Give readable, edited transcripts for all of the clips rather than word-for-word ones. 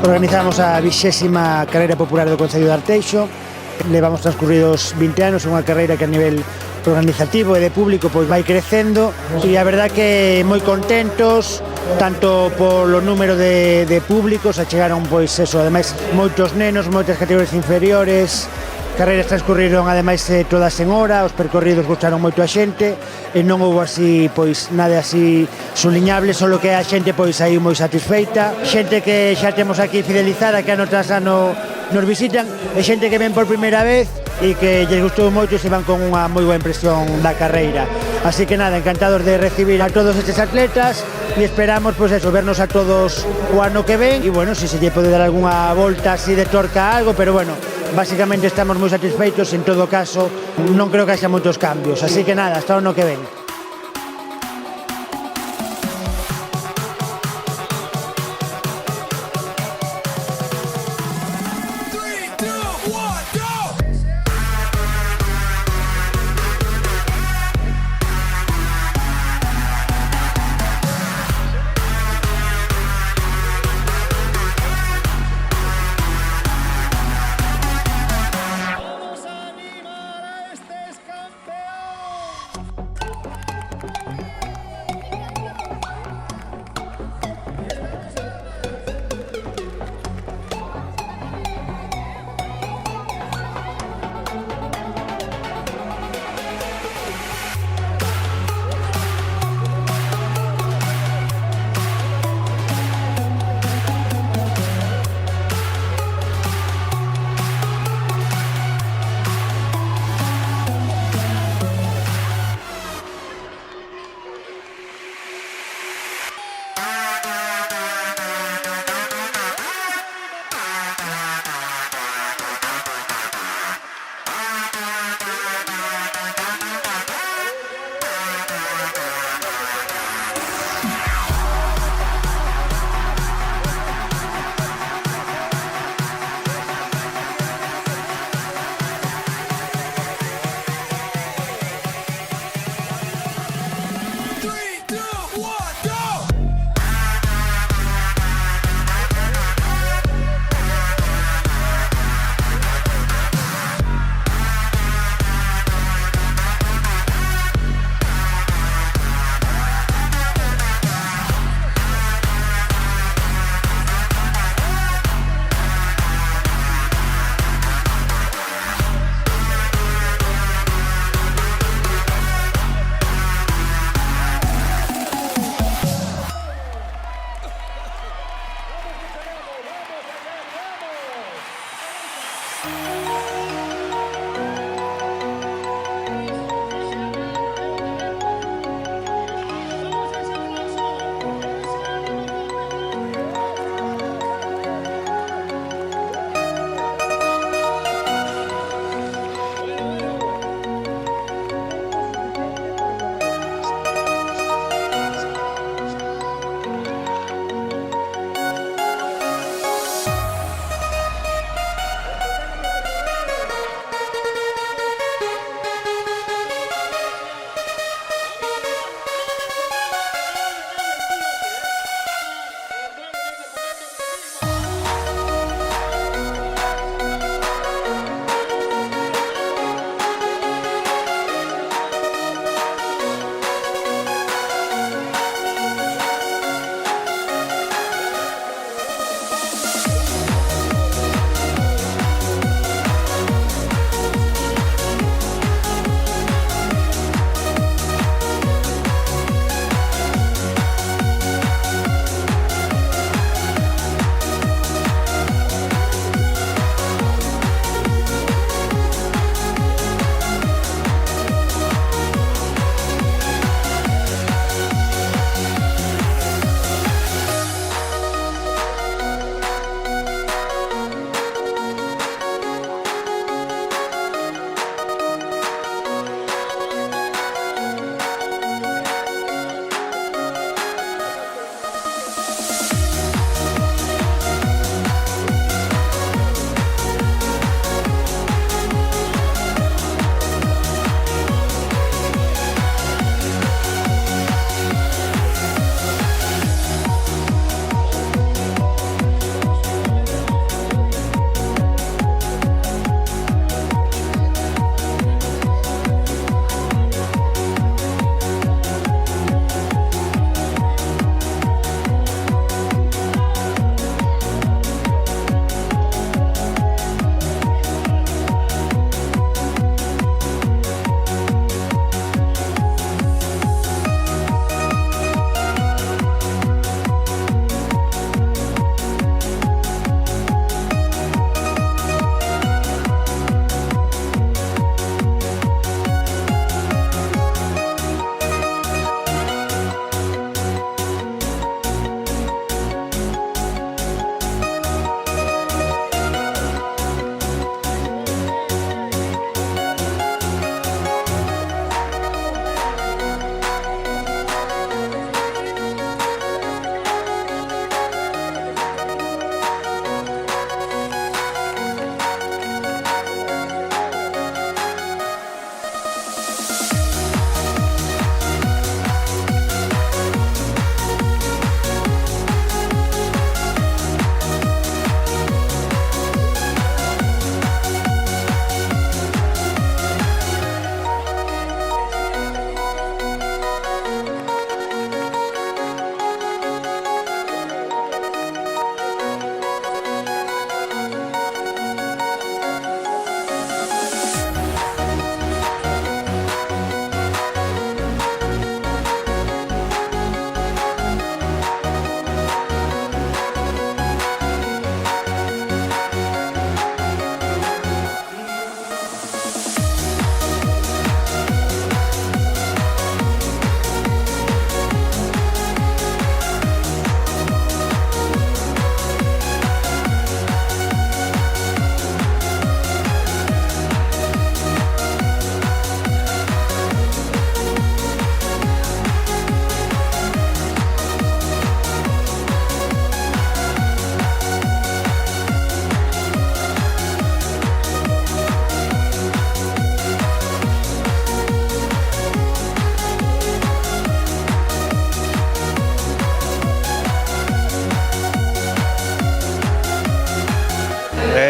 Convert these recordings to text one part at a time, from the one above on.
Organizamos a 20ª Carreira Popular do Concello de Arteixo. Levamos transcurridos 20 anos, unha carreira que a nivel organizativo e de público pois vai crecendo e a verdad que moi contentos tanto polo número de públicos, chegaron pois eso, ademais moitos nenos, moitas categorías inferiores. Carreiras transcurriron ademais todas en hora, os percorridos gostaron moito a xente e non houve así pois nada así suliñable, solo que a xente pois aí moi satisfeita, xente que xa temos aquí fidelizada, que ano tras ano nos visitan, e xente que ven por primeira vez e que lles gustou moito e se van con unha moi boa impresión da carreira. Así que nada, encantados de recibir a todos estes atletas e esperamos pois eso, vernos a todos o ano que ven e bueno, se lle pode dar algunha volta así de torca a algo, pero bueno, basicamente estamos moi satisfeitos, en todo caso non creo que haxa moitos cambios, así que nada, hasta o ano que ven.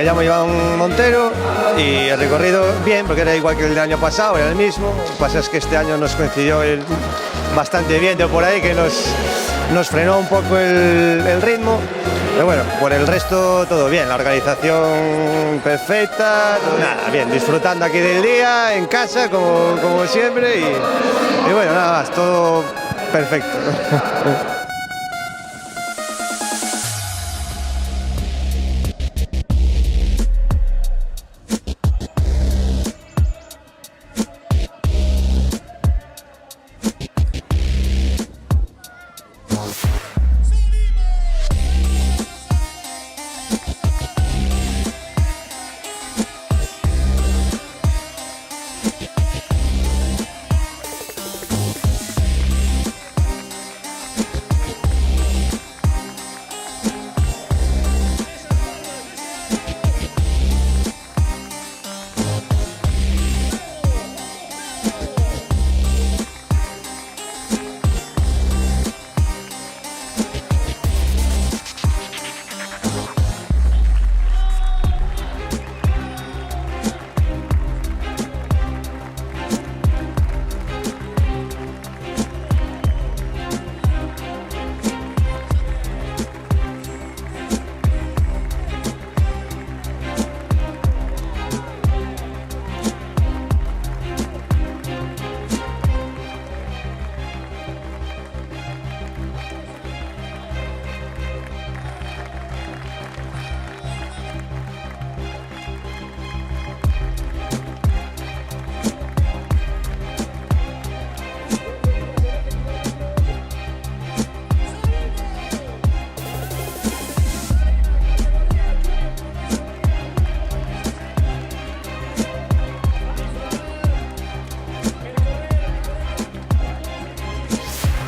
Me llamo Iván Montero y el recorrido bien, porque era igual que el del año pasado, era el mismo. Lo que pasa es que este año nos coincidió bastante viento por ahí, que nos frenó un poco el ritmo. Pero bueno, por el resto todo bien, la organización perfecta, nada, bien, disfrutando aquí del día, en casa, como siempre, y bueno, nada más, todo perfecto.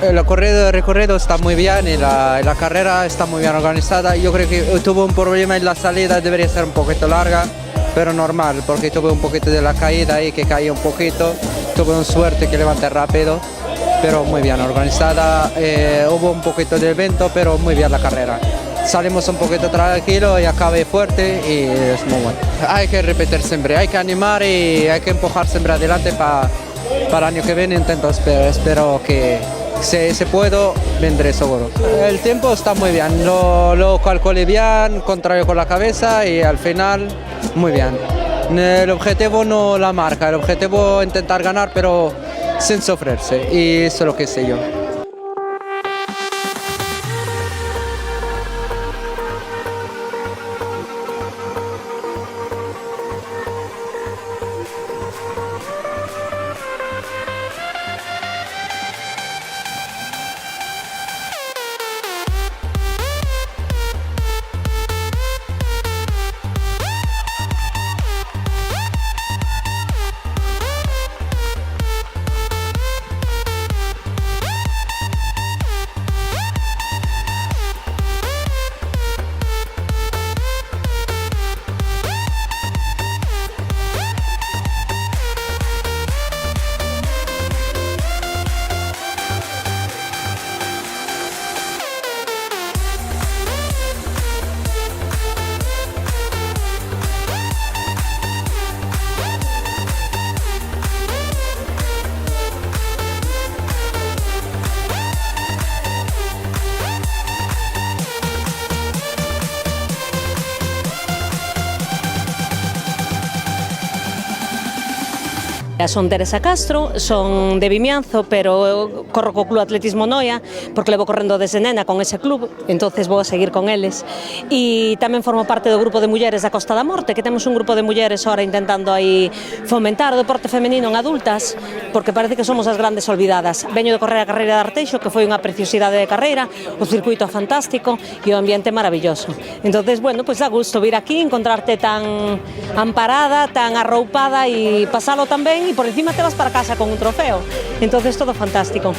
El recorrido está muy bien y la carrera está muy bien organizada. Yo creo que tuvo un problema en la salida, debería ser un poquito larga, pero normal, porque tuve un poquito de la caída ahí, que caí un poquito. Tuve un suerte que levanté rápido, pero muy bien organizada. Hubo un poquito de viento, pero muy bien la carrera. Salimos un poquito tranquilo y acabé fuerte y es muy bueno. Hay que repetir siempre, hay que animar y hay que empujar siempre adelante para el año que viene. Espero que si puedo, vendré seguro. El tiempo está muy bien, lo calculé bien, contrario con la cabeza y al final muy bien. El objetivo no la marca, el objetivo es intentar ganar pero sin sufrirse y eso es lo que sé yo. Son Teresa Castro, son de Vimianzo, pero corro co Club Atletismo Noia, porque levo correndo desde nena con ese club, entonces vou a seguir con eles. E tamén formo parte do grupo de mulleres da Costa da Morte, que temos un grupo de mulleres ahora intentando aí fomentar o deporte femenino en adultas, porque parece que somos as grandes olvidadas. Veño de correr a carreira de Arteixo, que foi unha preciosidade de carreira, o circuito fantástico e o ambiente maravilloso. Entonces, bueno, pues dá gusto vir aquí, encontrarte tan amparada, tan arroupada e pasalo tan ben, y por encima te vas para casa con un trofeo. Entonces todo fantástico.